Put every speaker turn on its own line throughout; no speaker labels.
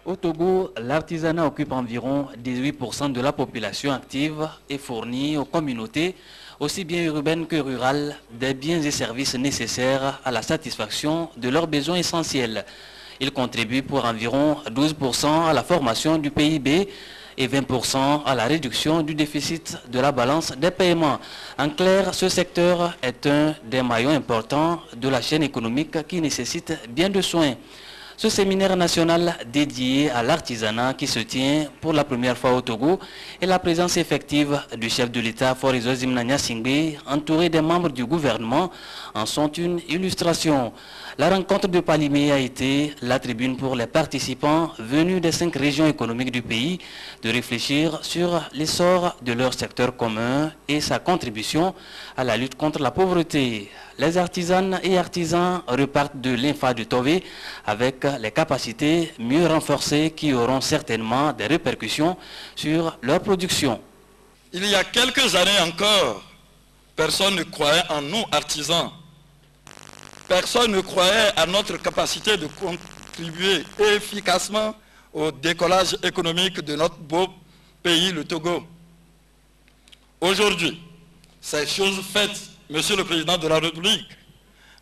Au Togo, l'artisanat occupe environ 18% de la population active et fournit aux communautés, aussi bien urbaines que rurales, des biens et services nécessaires à la satisfaction de leurs besoins essentiels. Il contribue pour environ 12% à la formation du PIB et 20% à la réduction du déficit de la balance des paiements. En clair, ce secteur est un des maillons importants de la chaîne économique qui nécessite bien de soins. Ce séminaire national dédié à l'artisanat qui se tient pour la première fois au Togo et la présence effective du chef de l'État Forizo Zimnania Singbe, entouré des membres du gouvernement, en sont une illustration. La rencontre de Palimé a été la tribune pour les participants venus des 5 régions économiques du pays de réfléchir sur l'essor de leur secteur commun et sa contribution à la lutte contre la pauvreté. Les artisanes et artisans repartent de l'INFA de Tové avec les capacités mieux renforcées qui auront certainement des répercussions sur leur production.
Il y a quelques années encore, personne ne croyait en nous artisans. Personne ne croyait à notre capacité de contribuer efficacement au décollage économique de notre beau pays, le Togo. Aujourd'hui, c'est chose faite, Monsieur le Président de la République,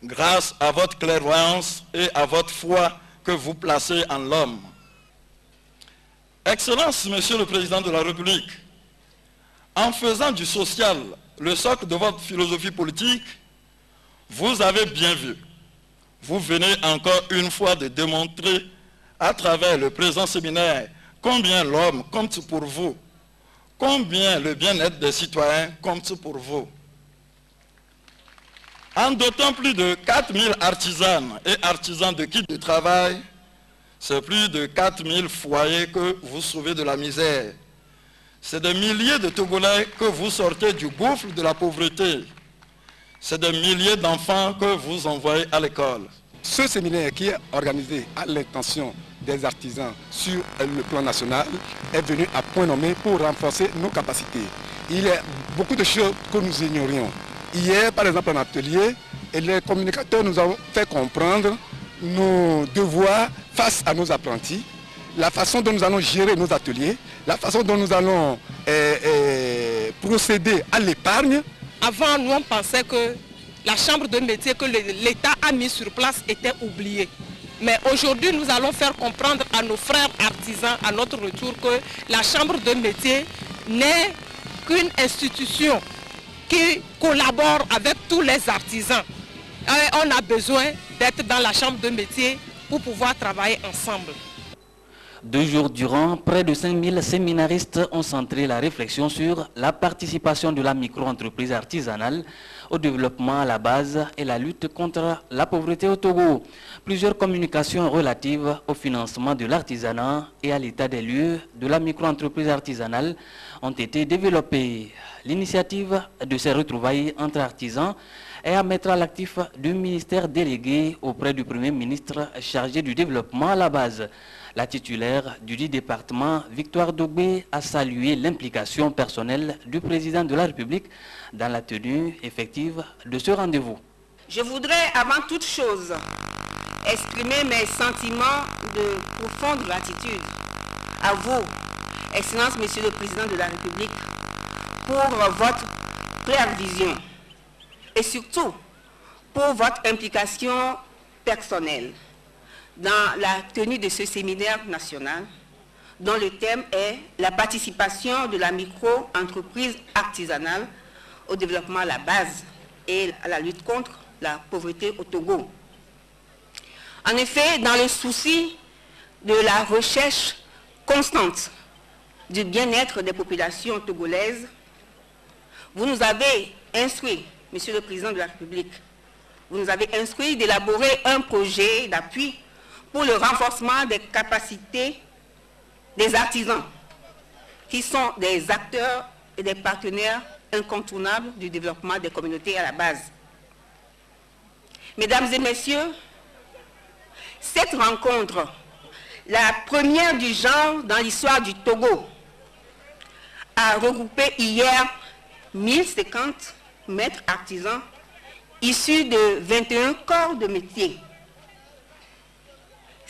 grâce à votre clairvoyance et à votre foi que vous placez en l'homme. Excellence, Monsieur le Président de la République, en faisant du social le socle de votre philosophie politique, vous avez bien vu. Vous venez encore une fois de démontrer à travers le présent séminaire combien l'homme compte pour vous, combien le bien-être des citoyens compte pour vous. En dotant plus de 4000 artisanes et artisans de kits de travail, c'est plus de 4000 foyers que vous sauvez de la misère. C'est des milliers de Togolais que vous sortez du gouffre de la pauvreté. C'est des milliers d'enfants que vous envoyez à l'école.
Ce séminaire qui est organisé à l'intention des artisans sur le plan national est venu à point nommé pour renforcer nos capacités. Il y a beaucoup de choses que nous ignorions. Hier, par exemple, en atelier, les communicateurs nous ont fait comprendre nos devoirs face à nos apprentis, la façon dont nous allons gérer nos ateliers, la façon dont nous allons procéder à l'épargne.
Avant, nous on pensait que la chambre de métier que l'État a mis sur place était oubliée. Mais aujourd'hui, nous allons faire comprendre à nos frères artisans à notre retour que la chambre de métier n'est qu'une institution qui collabore avec tous les artisans. Et on a besoin d'être dans la chambre de métier pour pouvoir travailler ensemble.
2 jours durant, près de 5000 séminaristes ont centré la réflexion sur la participation de la micro-entreprise artisanale au développement à la base et la lutte contre la pauvreté au Togo. Plusieurs communications relatives au financement de l'artisanat et à l'état des lieux de la micro-entreprise artisanale ont été développées. L'initiative de ces retrouvailles entre artisans est à mettre à l'actif du ministère délégué auprès du Premier ministre chargé du développement à la base. La titulaire du dit département, Victoire Dogbé, a salué l'implication personnelle du président de la République dans la tenue effective de ce rendez-vous.
Je voudrais avant toute chose exprimer mes sentiments de profonde gratitude à vous, Excellence Monsieur le Président de la République, pour votre claire vision et surtout pour votre implication personnelle dans la tenue de ce séminaire national dont le thème est la participation de la micro-entreprise artisanale au développement à la base et à la lutte contre la pauvreté au Togo. En effet, dans le souci de la recherche constante du bien-être des populations togolaises, vous nous avez instruit, Monsieur le Président de la République, vous nous avez instruit d'élaborer un projet d'appui pour le renforcement des capacités des artisans, qui sont des acteurs et des partenaires incontournables du développement des communautés à la base. Mesdames et messieurs, cette rencontre, la première du genre dans l'histoire du Togo, a regroupé hier 1050 maîtres artisans issus de 21 corps de métier.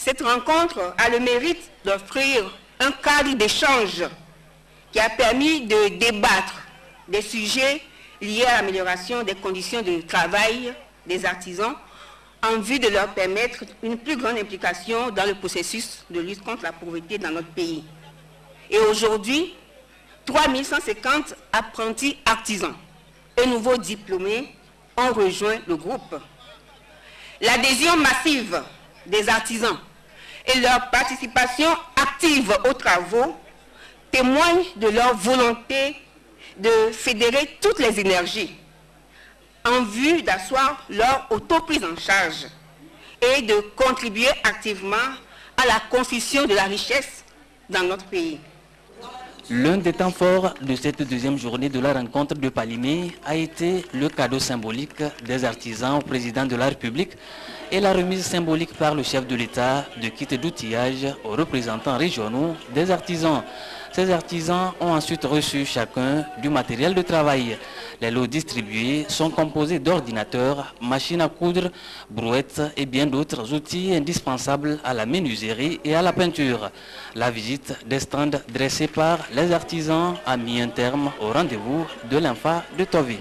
Cette rencontre a le mérite d'offrir un cadre d'échange qui a permis de débattre des sujets liés à l'amélioration des conditions de travail des artisans en vue de leur permettre une plus grande implication dans le processus de lutte contre la pauvreté dans notre pays. Et aujourd'hui, 3150 apprentis artisans et nouveaux diplômés ont rejoint le groupe. L'adhésion massive des artisans et leur participation active aux travaux témoignent de leur volonté de fédérer toutes les énergies en vue d'asseoir leur auto-prise en charge et de contribuer activement à la construction de la richesse dans notre pays.
L'un des temps forts de cette deuxième journée de la rencontre de Palimé a été le cadeau symbolique des artisans au président de la République et la remise symbolique par le chef de l'État de kits d'outillage aux représentants régionaux des artisans. Ces artisans ont ensuite reçu chacun du matériel de travail. Les lots distribués sont composés d'ordinateurs, machines à coudre, brouettes et bien d'autres outils indispensables à la menuiserie et à la peinture. La visite des stands dressés par les artisans a mis un terme au rendez-vous de l'INFA de Tové.